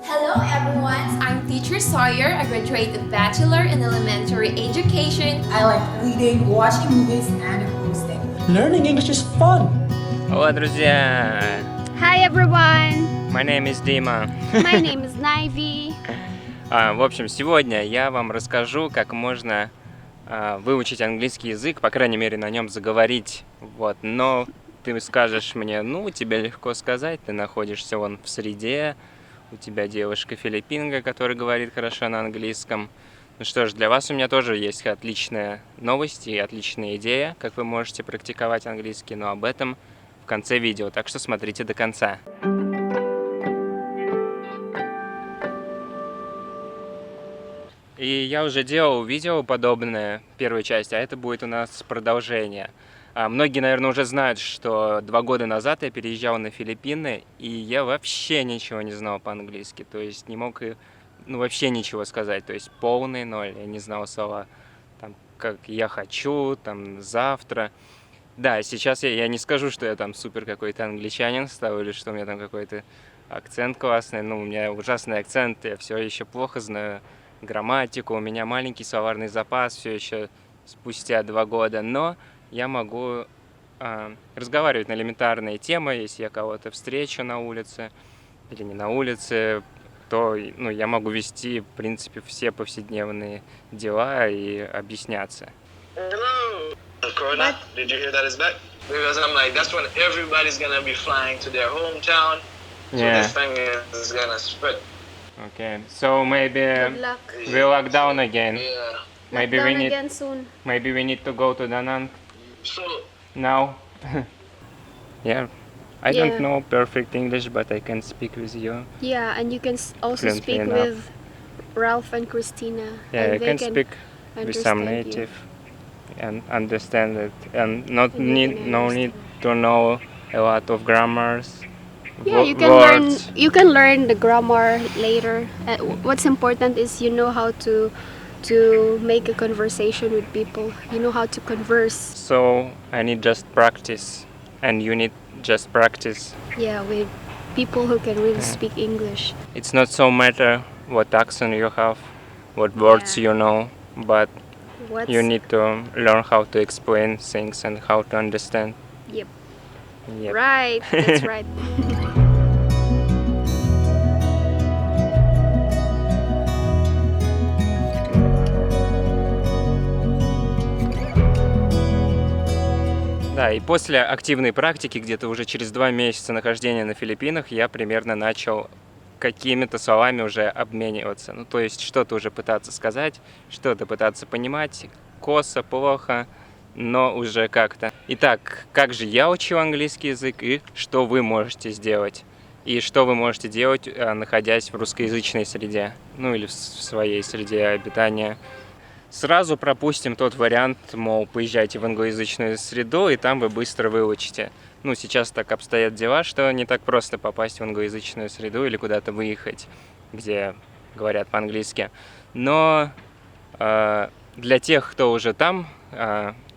Hello everyone, I'm teacher Sawyer, a graduated bachelor in elementary education. I like reading, watching movies, and hosting. Learning English is fun. Hello, друзья! Hi everyone! My name is Dima. My name is Nivy. В общем, сегодня я вам расскажу, как можно выучить английский язык, по крайней мере, на нем заговорить. Вот. Но ты скажешь мне, ну, тебе легко сказать, ты находишься вон в среде, у тебя девушка-филиппинка, которая говорит хорошо на английском. Ну что ж, для вас у меня тоже есть отличная новость и отличная идея, как вы можете практиковать английский, но об этом в конце видео, так что смотрите до конца. И я уже делал видео подобное, первую часть, а это будет у нас продолжение. Многие, наверное, уже знают, что 2 года назад я переезжал на Филиппины, и я вообще ничего не знал по-английски, то есть не мог вообще ничего сказать, то есть полный ноль, я не знал слова, там, как «я хочу», там, «завтра». Да, сейчас я не скажу, что я там супер какой-то англичанин стал, или что у меня там какой-то акцент классный, ну, у меня ужасный акцент, я все еще плохо знаю грамматику, у меня маленький словарный запас все еще спустя 2 года, но я могу разговаривать на элементарные темы, если я кого-то встречу на улице или не на улице, то я могу вести, в принципе, все повседневные дела и объясняться. Hello. Corona, did you hear that is back? Because I'm like, that's when everybody's gonna be flying to their hometown. So Yeah. this thing is gonna spread. Okay, so maybe Good luck. we lock down again. Yeah. Maybe Lockdown we need again soon. maybe we need to go to Da Nang So now. Yeah. I Yeah. don't know perfect English, but I can speak with you. Yeah, and you can also Fluently speak enough. with Ralph and Christina. Yeah, and I they can speak with some understand you. native and understand it, and And you need can no need to know a lot of grammars. Yeah, you can words. learn. You can learn the grammar later. What's important is you know how to make a conversation with people. You know how to converse. So I need just practice, and you need just practice. Yeah, with people who can really speak English. It's not so matter what accent you have, what words Yeah. you know, but What's you need to learn how to explain things and how to understand. Yep. Yep. Right. That's right. Да, и после активной практики, где-то уже через 2 месяца нахождения на Филиппинах, я примерно начал какими-то словами уже обмениваться. Ну, то есть что-то уже пытаться сказать, что-то пытаться понимать, косо, плохо, но уже как-то. Итак, как же я учил английский язык и что вы можете сделать? И что вы можете делать, находясь в русскоязычной среде, ну или в своей среде обитания. Сразу пропустим тот вариант, мол, поезжайте в англоязычную среду, и там вы быстро выучите. Ну, сейчас так обстоят дела, что не так просто попасть в англоязычную среду или куда-то выехать, где говорят по-английски. Но для тех, кто уже там,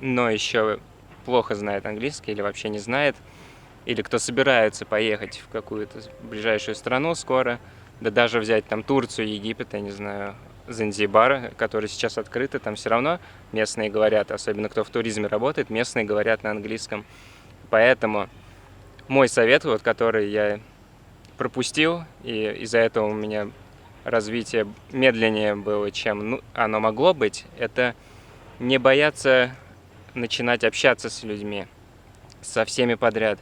но еще плохо знает английский или вообще не знает, или кто собирается поехать в какую-то ближайшую страну скоро, да даже взять там Турцию, Египет, я не знаю, Занзибар, которые сейчас открыты, там все равно местные говорят, особенно кто в туризме работает, местные говорят на английском. Поэтому мой совет, вот, который я пропустил, и из-за этого у меня развитие медленнее было, чем оно могло быть, это не бояться начинать общаться с людьми, со всеми подряд.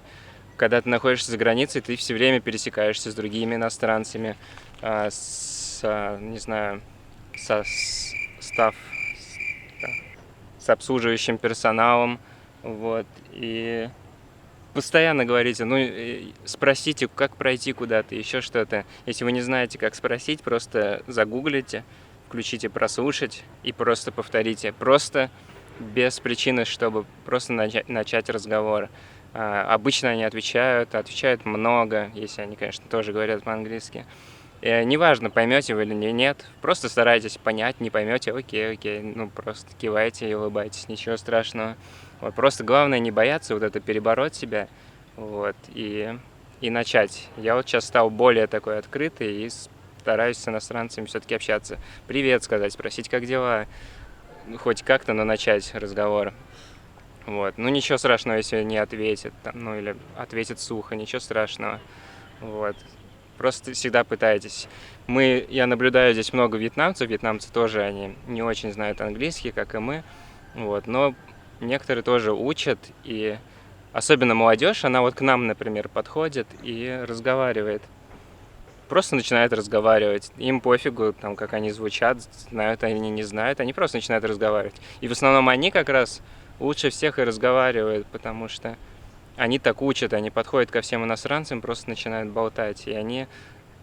Когда ты находишься за границей, ты все время пересекаешься с другими иностранцами, не знаю, с обслуживающим персоналом, вот, и постоянно говорите, спросите, как пройти куда-то, еще что-то. Если вы не знаете, как спросить, просто загуглите, включите прослушать и просто повторите, просто без причины, чтобы просто начать разговор. Обычно они отвечают много, если они, конечно, тоже говорят по-английски. Неважно, поймете вы или нет, просто старайтесь понять, не поймете, окей, просто кивайте и улыбайтесь, ничего страшного. Вот, просто главное не бояться вот это перебороть себя, вот, и начать. Я вот сейчас стал более такой открытый и стараюсь с иностранцами все-таки общаться. Привет сказать, спросить, как дела. Ну, хоть как-то, но начать разговор. Вот. Ну, ничего страшного, если не ответит, там, ну, или ответит сухо, ничего страшного. Вот. Просто всегда пытайтесь. Я наблюдаю здесь много вьетнамцы тоже, они не очень знают английский, как и мы, вот, но некоторые тоже учат, и особенно молодежь, она вот к нам, например, подходит и разговаривает. Просто начинает разговаривать. Им пофигу, там, как они звучат, знают они, не знают, они просто начинают разговаривать. И в основном они как раз лучше всех и разговаривают, потому что они так учат, они подходят ко всем иностранцам, просто начинают болтать, и они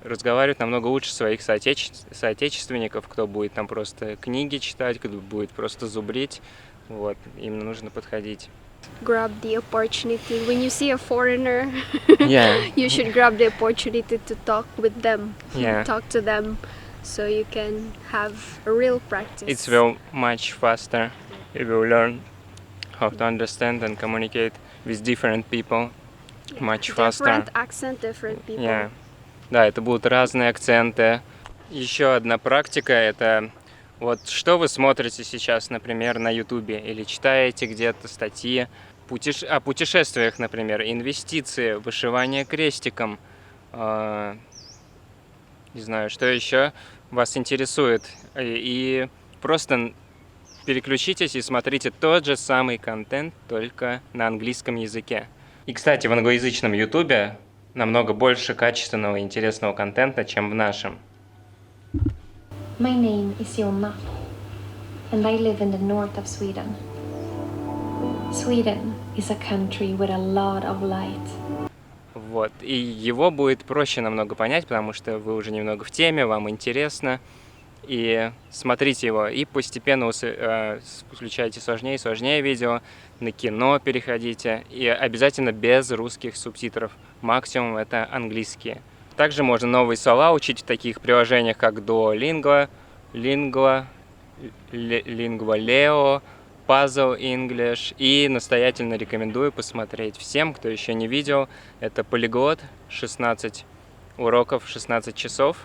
разговаривают намного лучше своих соотечественников, кто будет там просто книги читать, кто будет просто зубрить. Вот, им нужно подходить. Grab the opportunity. When you see a foreigner, Yeah. you should grab the opportunity to talk with them, Yeah. talk to them, so you can have a real practice. It's very much faster. You will learn how to understand and communicate with different people much faster. Different accent, different people. Yeah. Да, это будут разные акценты. Еще одна практика — это вот что вы смотрите сейчас, например, на Ютубе или читаете где-то статьи о путешествиях, например, инвестиции, вышивание крестиком, не знаю, что еще вас интересует. И просто переключитесь и смотрите тот же самый контент, только на английском языке. И, кстати, в англоязычном Ютубе намного больше качественного и интересного контента, чем в нашем. My name is Jonna, and I live in the north of Sweden. Sweden is a country with a lot of light. Вот. И его будет проще намного понять, потому что вы уже немного в теме, вам интересно. И смотрите его, и постепенно включайте сложнее и сложнее видео, на кино переходите, и обязательно без русских субтитров. Максимум это английские. Также можно новые слова учить в таких приложениях, как Duolingo, Lingua, Leo, Puzzle English. И настоятельно рекомендую посмотреть всем, кто еще не видел. Это Polyglot, 16 уроков, 16 часов.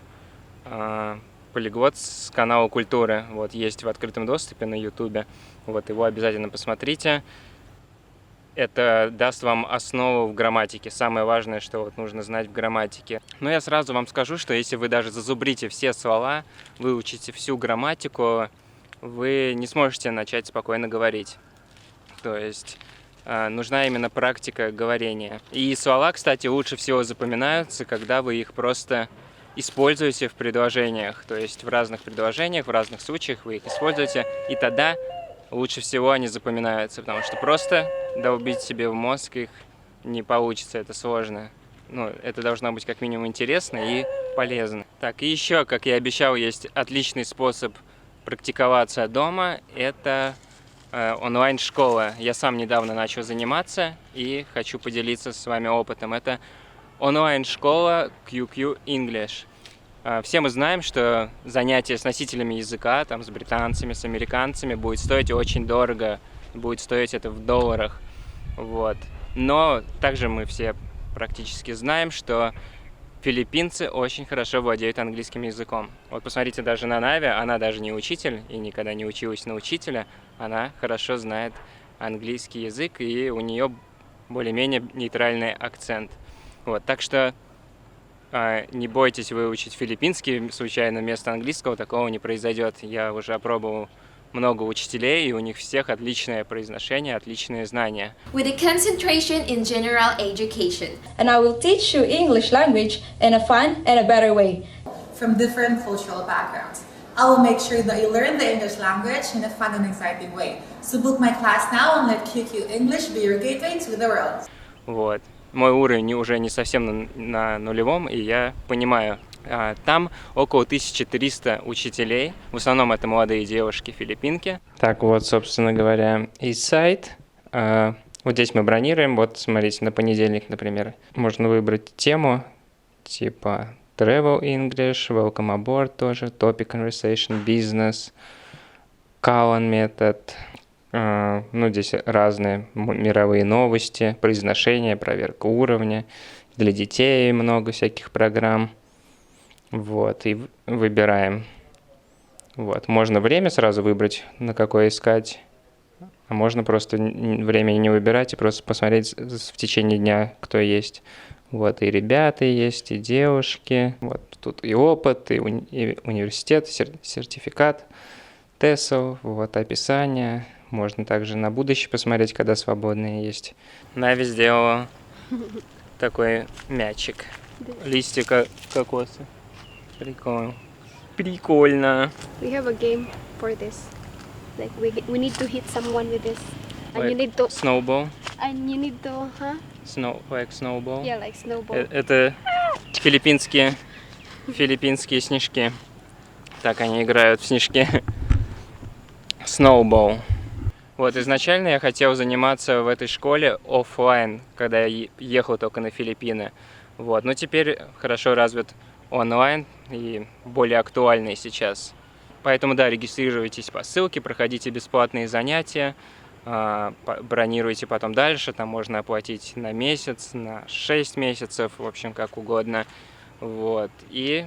Polyglot с канала Культуры. Вот, есть в открытом доступе на Ютубе. Вот, его обязательно посмотрите. Это даст вам основу в грамматике. Самое важное, что вот нужно знать в грамматике. Но я сразу вам скажу, что если вы даже зазубрите все слова, выучите всю грамматику, вы не сможете начать спокойно говорить. То есть нужна именно практика говорения. И слова, кстати, лучше всего запоминаются, когда вы их просто используете в предложениях. То есть в разных предложениях, в разных случаях вы их используете, и тогда лучше всего они запоминаются, потому что просто долбить себе в мозг их не получится, это сложно. Ну, это должно быть как минимум интересно и полезно. Так, и еще, как я обещал, есть отличный способ практиковаться дома, это онлайн-школа. Я сам недавно начал заниматься и хочу поделиться с вами опытом. Это онлайн-школа QQ English. Все мы знаем, что занятие с носителями языка, там, с британцами, с американцами, будет стоить очень дорого, будет стоить это в долларах. Вот. Но также мы все практически знаем, что филиппинцы очень хорошо владеют английским языком. Вот посмотрите даже на Нави, она даже не учитель и никогда не училась на учителя, она хорошо знает английский язык, и у нее более-менее нейтральный акцент. Вот. Так что не бойтесь выучить филиппинский случайно вместо английского, такого не произойдет. Я уже опробовал много учителей, и у них всех отличное произношение, отличные знания. With a concentration in general education. And I will teach you English language in a fun and a better way. From different cultural backgrounds. I will make sure that you learn the English language in a fun and exciting way. So book my class now and let QQ English be your gateway to the world. Вот. Мой уровень уже не совсем на нулевом, и я понимаю, там около 1300 учителей, в основном это молодые девушки-филиппинки. Так вот, собственно говоря, и сайт. Вот здесь мы бронируем, вот смотрите, на понедельник, например, можно выбрать тему, типа Travel English, Welcome Aboard тоже, Topic Conversation, Business, Cowan Method. Ну, здесь разные мировые новости, произношение, проверка уровня. Для детей много всяких программ. Вот, и выбираем. Вот, можно время сразу выбрать, на какое искать, а можно просто времени не выбирать и просто посмотреть в течение дня, кто есть. Вот, и ребята есть, и девушки. Вот, тут и опыт, и университет, сертификат, ТЭСО, вот, описание. Можно также на будущее посмотреть, когда свободные есть. Нави сделала такой мячик. Листика кокоса. Прикольно. Прикольно. We have a game for this. Like we need to hit someone with this. And you Like need to snowball. and you need to Like snowball. yeah, like snowball. Это филиппинские снежки. Так они играют в снежки. Snowball. Вот, изначально я хотел заниматься в этой школе оффлайн, когда я ехал только на Филиппины. Вот, но теперь хорошо развит онлайн и более актуальный сейчас. Поэтому, да, регистрируйтесь по ссылке, проходите бесплатные занятия, бронируйте потом дальше, там можно оплатить на месяц, на 6 месяцев, в общем, как угодно. Вот, и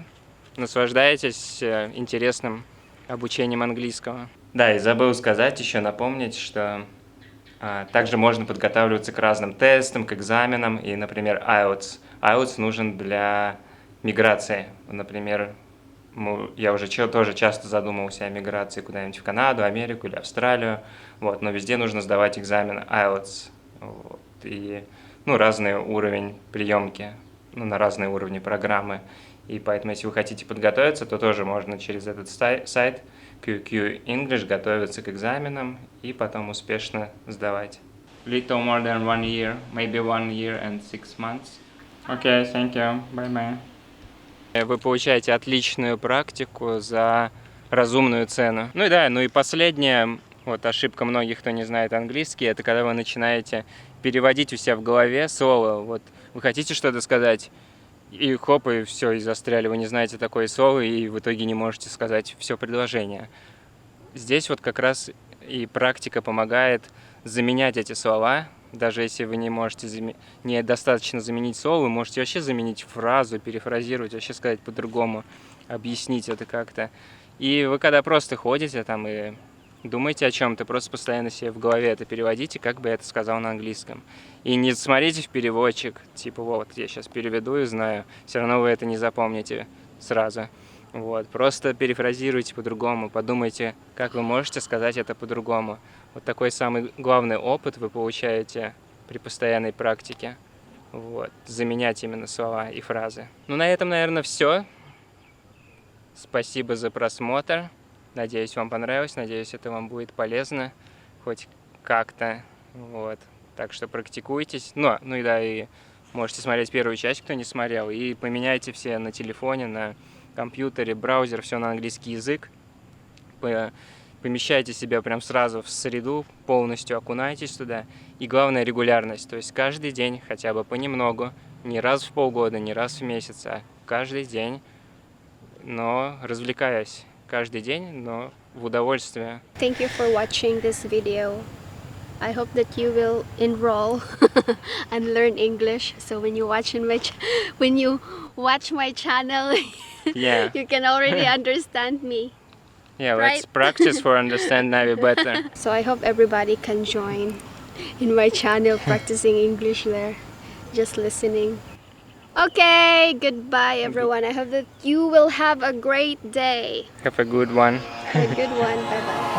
наслаждайтесь интересным обучением английского. Да, и забыл сказать, еще напомнить, что также можно подготавливаться к разным тестам, к экзаменам, и, например, IELTS. IELTS нужен для миграции. Например, я уже тоже часто задумывался о миграции куда-нибудь в Канаду, Америку или Австралию, вот, но везде нужно сдавать экзамен IELTS. Вот, и разный уровень приемки, на разные уровни программы. И поэтому, если вы хотите подготовиться, то тоже можно через этот сайт QQ English готовиться к экзаменам и потом успешно сдавать. Little more than 1 year, maybe 1 year and 6 months. Okay, thank you. Bye-bye. Вы получаете отличную практику за разумную цену. Ну и последняя ошибка многих, кто не знает английский, это когда вы начинаете переводить у себя в голове слово. Вот вы хотите что-то сказать, и хоп, и все, и застряли. Вы не знаете такое слово, и в итоге не можете сказать все предложение. Здесь как раз и практика помогает заменять эти слова. Даже если вы не можете недостаточно заменить слово, вы можете вообще заменить фразу, перефразировать, вообще сказать по-другому, объяснить это как-то. И вы когда просто ходите там и думаете о чем-то, просто постоянно себе в голове это переводите, как бы я это сказал на английском. И не смотрите в переводчик, типа вот я сейчас переведу и знаю, все равно вы это не запомните сразу. Вот, просто перефразируйте по-другому, подумайте, как вы можете сказать это по-другому. Вот такой самый главный опыт вы получаете при постоянной практике. Вот, заменять именно слова и фразы. На этом, наверное, все. Спасибо за просмотр. Надеюсь, вам понравилось, надеюсь, это вам будет полезно хоть как-то. Вот, так что практикуйтесь. И можете смотреть первую часть, кто не смотрел, и поменяйте все на телефоне, на компьютере, браузер, все на английский язык. Помещайте себя прям сразу в среду, полностью окунайтесь туда. И главное, регулярность. То есть каждый день хотя бы понемногу, не раз в полгода, не раз в месяц, а каждый день, но развлекаясь. Каждый день, но в удовольствие. Thank you for watching this video. I hope that you will enroll and learn English. So when you watch my channel, Yeah. you can already understand me. Yeah, Right? let's practice for understand Navi better. So I hope everybody can join in my channel practicing English there, just listening. Okay, goodbye everyone. I hope that you will have a great day. Have a good one. A good one. Bye bye.